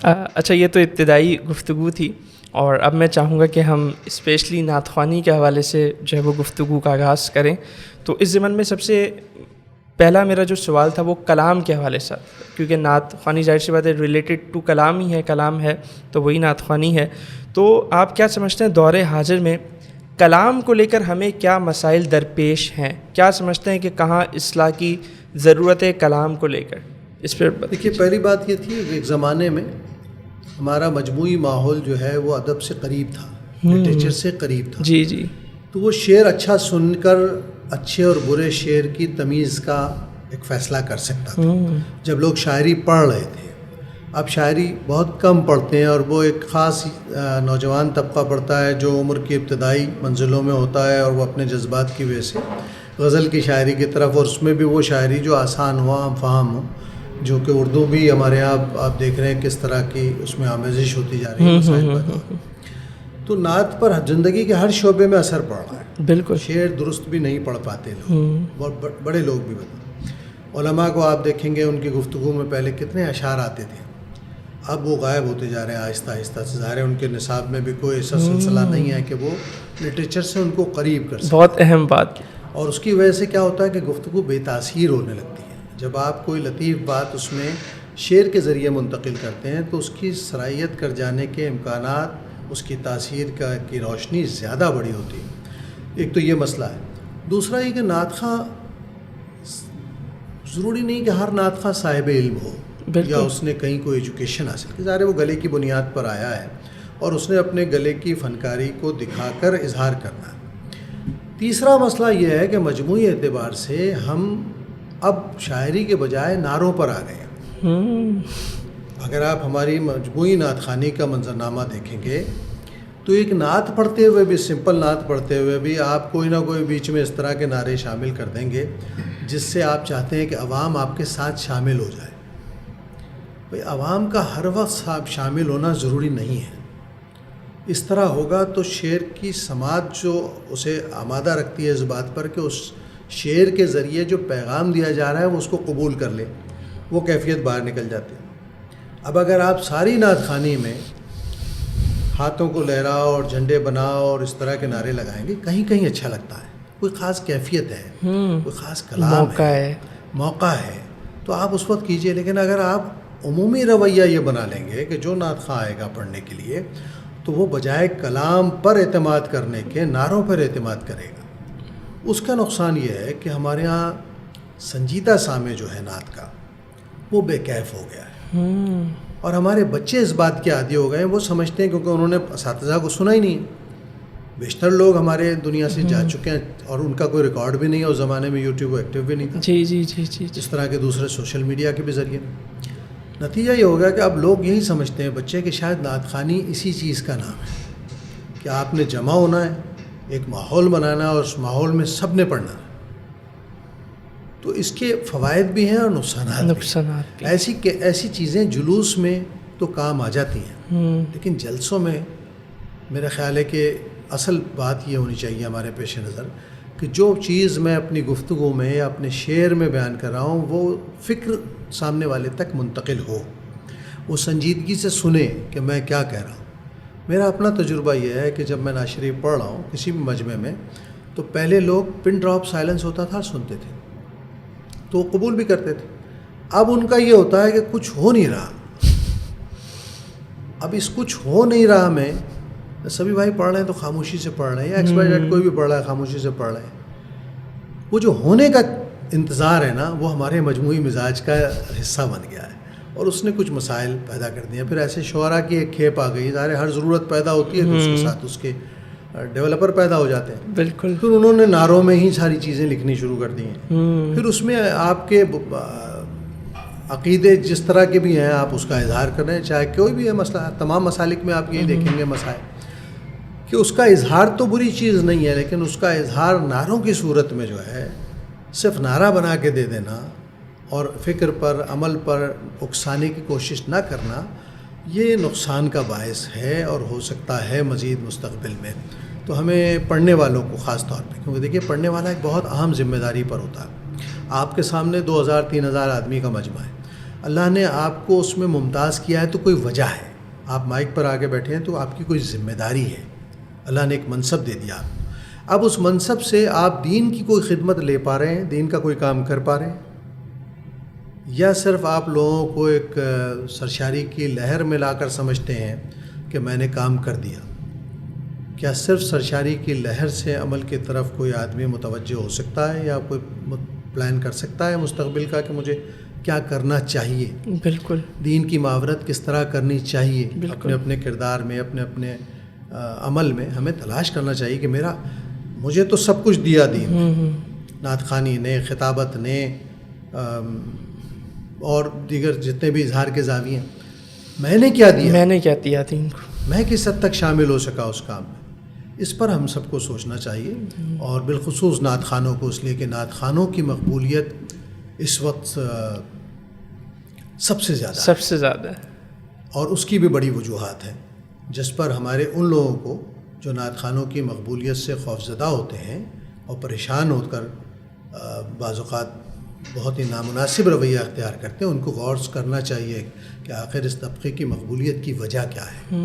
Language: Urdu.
اچھا، یہ تو ابتدائی گفتگو تھی، اور اب میں چاہوں گا کہ ہم اسپیشلی نعت خوانی کے حوالے سے جو ہے وہ گفتگو کا آغاز کریں. تو اس ضمن میں سب سے پہلا میرا جو سوال تھا وہ کلام کے حوالے سے، کیونکہ نعت خوانی ظاہر سی بات ہے ریلیٹڈ ٹو کلام ہی ہے، کلام ہے تو وہی نعت خوانی ہے. تو آپ کیا سمجھتے ہیں دور حاضر میں کلام کو لے کر ہمیں کیا مسائل درپیش ہیں؟ کیا سمجھتے ہیں کہ کہاں اصلاح کی ضرورت ہے کلام کو لے کر؟ اس پہ دیکھیے، پہلی بات یہ تھی کہ ایک زمانے میں ہمارا مجموعی ماحول جو ہے وہ ادب سے قریب تھا، لٹریچر سے قریب تھا. جی جی. تو وہ شعر اچھا سن کر اچھے اور برے شعر کی تمیز کا ایک فیصلہ کر سکتا تھا جب لوگ شاعری پڑھ رہے تھے. اب شاعری بہت کم پڑھتے ہیں، اور وہ ایک خاص نوجوان طبقہ پڑھتا ہے جو عمر کی ابتدائی منزلوں میں ہوتا ہے، اور وہ اپنے جذبات کی وجہ سے غزل کی شاعری کی طرف، اور اس میں بھی وہ شاعری جو آسان ہو، عام فہم ہو، جو کہ اردو بھی ہمارے یہاں آپ دیکھ رہے ہیں کس طرح کی اس میں آمیزش ہوتی جا رہی ہے، مسائل پیدا ہو. تو نعت پر زندگی کے ہر شعبے میں اثر پڑ رہا ہے. بالکل. شعر درست بھی نہیں پڑھ پاتے لوگ، بہت بڑے لوگ بھی بتا. علماء کو آپ دیکھیں گے ان کی گفتگو میں پہلے کتنے اشعار آتے تھے، اب وہ غائب ہوتے جا رہے ہیں آہستہ آہستہ. ظاہر ہے ان کے نصاب میں بھی کوئی ایسا سلسلہ نہیں ہے کہ وہ لٹریچر سے ان کو قریب کر سکے. بہت اہم بات. اور اس کی وجہ سے کیا ہوتا ہے کہ گفتگو بے تاثیر ہونے لگتی ہے. جب آپ کوئی لطیف بات اس میں شعر کے ذریعے منتقل کرتے ہیں تو اس کی صلاحیت کر جانے کے امکانات، اس کی تاثیر کی روشنی زیادہ بڑی ہوتی ہے. ایک تو یہ مسئلہ ہے. دوسرا یہ کہ نعت خواں ضروری نہیں کہ ہر نعت خواں صاحب علم ہو یا اس نے کہیں کوئی ایجوکیشن حاصل کی. ظاہر ہے وہ گلے کی بنیاد پر آیا ہے اور اس نے اپنے گلے کی فنکاری کو دکھا کر اظہار کرنا ہے. تیسرا مسئلہ یہ ہے کہ مجموعی اعتبار سے ہم اب شاعری کے بجائے نعروں پر آ گئے ہیں. اگر آپ ہماری مجموعی نعت خوانی کا منظرنامہ دیکھیں گے تو ایک نعت پڑھتے ہوئے بھی، سمپل نعت پڑھتے ہوئے بھی آپ کوئی نہ کوئی بیچ میں اس طرح کے نعرے شامل کر دیں گے جس سے آپ چاہتے ہیں کہ عوام آپ کے ساتھ شامل ہو جائے. بھئی عوام کا ہر وقت شامل ہونا ضروری نہیں ہے. اس طرح ہوگا تو شعر کی سماعت جو اسے آمادہ رکھتی ہے اس بات پر کہ اس شعر کے ذریعے جو پیغام دیا جا رہا ہے وہ اس کو قبول کر لے، وہ کیفیت باہر نکل جاتی ہے. اب اگر آپ ساری نعت خوانی میں ہاتھوں کو لہراؤ اور جھنڈے بناؤ اور اس طرح کے نعرے لگائیں گے، کہیں کہیں اچھا لگتا ہے، کوئی خاص کیفیت ہے، کوئی خاص کلام موقع ہے تو آپ اس وقت کیجئے. لیکن اگر آپ عمومی رویہ یہ بنا لیں گے کہ جو نعت خواں آئے گا پڑھنے کے لیے تو وہ بجائے کلام پر اعتماد کرنے کے نعروں پر اعتماد کرے گا. اس کا نقصان یہ ہے کہ ہمارے ہاں سنجیدہ سامع جو ہے نعت کا وہ بے کیف ہو گیا ہے، اور ہمارے بچے اس بات کے عادی ہو گئے ہیں. وہ سمجھتے ہیں کیونکہ انہوں نے اساتذہ کو سنا ہی نہیں. بیشتر لوگ ہمارے دنیا سے جا چکے ہیں اور ان کا کوئی ریکارڈ بھی نہیں ہے. اس زمانے میں یوٹیوب ایکٹیو بھی نہیں تھا. جی جی جی جی. اس طرح کے دوسرے سوشل میڈیا کے بھی ذریعے. نتیجہ یہ ہو گیا کہ اب لوگ یہی سمجھتے ہیں بچے کہ شاید نعت خوانی اسی چیز کا نام ہے کہ آپ نے جمع ہونا ہے، ایک ماحول بنانا ہے اور اس ماحول میں سب نے پڑھنا ہے. تو اس کے فوائد بھی ہیں اور نقصانات بھی. ایسی چیزیں جلوس میں تو کام آ جاتی ہیں، لیکن جلسوں میں میرا خیال ہے کہ اصل بات یہ ہونی چاہیے ہمارے پیش نظر کہ جو چیز میں اپنی گفتگو میں یا اپنے شعر میں بیان کر رہا ہوں وہ فکر سامنے والے تک منتقل ہو، وہ سنجیدگی سے سنے کہ میں کیا کہہ رہا ہوں. میرا اپنا تجربہ یہ ہے کہ جب میں نعت شریف پڑھ رہا ہوں کسی بھی مجمع میں تو پہلے لوگ پن ڈراپ سائلنس ہوتا تھا سنتے تھے تو وہ قبول بھی کرتے تھے. اب ان کا یہ ہوتا ہے کہ کچھ ہو نہیں رہا. اب اس کچھ ہو نہیں رہا میں سبھی بھائی پڑھ رہے ہیں تو خاموشی سے پڑھ رہے ہیں، یا ایکسپائرڈ کوئی بھی پڑھ رہا ہے خاموشی سے پڑھ رہے ہیں. وہ جو ہونے کا انتظار ہے نا وہ ہمارے مجموعی مزاج کا حصہ بن گیا ہے اور اس نے کچھ مسائل پیدا کر دیے. پھر ایسے شعراء کی ایک کھیپ آ گئی. ظاہر ہر ضرورت پیدا ہوتی ہے تو اس کے ساتھ اس کے ڈیولپر پیدا ہو جاتے ہیں. بالکل. پھر انہوں نے نعروں میں ہی ساری چیزیں لکھنی شروع کر دی ہیں. پھر اس میں آپ کے عقیدے جس طرح کے بھی ہیں آپ اس کا اظہار کر رہے ہیں، چاہے کوئی بھی ہے مسئلہ. تمام مسالک میں آپ یہی دیکھیں گے مسائل کہ اس کا اظہار تو بری چیز نہیں ہے، لیکن اس کا اظہار نعروں کی صورت میں جو ہے صرف نعرہ بنا کے دے دینا اور فکر پر عمل پر اکسانے کی کوشش نہ کرنا، یہ نقصان کا باعث ہے اور ہو سکتا ہے مزید مستقبل میں. تو ہمیں پڑھنے والوں کو خاص طور پہ، کیونکہ دیکھیے پڑھنے والا ایک بہت اہم ذمہ داری پر ہوتا ہے. آپ کے سامنے 2000-3000 آدمی کا مجمع ہے. اللہ نے آپ کو اس میں ممتاز کیا ہے تو کوئی وجہ ہے. آپ مائک پر آگے بیٹھے ہیں تو آپ کی کوئی ذمہ داری ہے. اللہ نے ایک منصب دے دیا آپ. اب اس منصب سے آپ دین کی کوئی خدمت لے پا رہے ہیں, دین کا کوئی کام کر پا رہے ہیں, یا صرف آپ لوگوں کو ایک سرشاری کی لہر میں لا کر سمجھتے ہیں کہ میں نے کام کر دیا. کیا صرف سرشاری کی لہر سے عمل کی طرف کوئی آدمی متوجہ ہو سکتا ہے, یا کوئی پلان کر سکتا ہے مستقبل کا کہ مجھے کیا کرنا چاہیے؟ بالکل. دین کی معاونت کس طرح کرنی چاہیے؟ اپنے اپنے کردار میں, اپنے اپنے عمل میں ہمیں تلاش کرنا چاہیے کہ مجھے تو سب کچھ دیا دین نے, نعت خوانی نے, خطابت نے, اور دیگر جتنے بھی اظہار کے زاویے ہیں, میں نے کیا دیا, میں نے کیا دیا دین کو, میں کس حد تک شامل ہو سکا اس کام میں. اس پر ہم سب کو سوچنا چاہیے, اور بالخصوص نعت خوانوں کو, اس لیے کہ نعت خوانوں کی مقبولیت اس وقت سب سے زیادہ ہے, اور اس کی بھی بڑی وجوہات ہیں, جس پر ہمارے ان لوگوں کو جو نعت خوانوں کی مقبولیت سے خوفزدہ ہوتے ہیں اور پریشان ہو کر بعض اوقات بہت ہی نامناسب رویہ اختیار کرتے ہیں, ان کو غور کرنا چاہیے کہ آخر اس طبقے کی مقبولیت کی وجہ کیا ہے.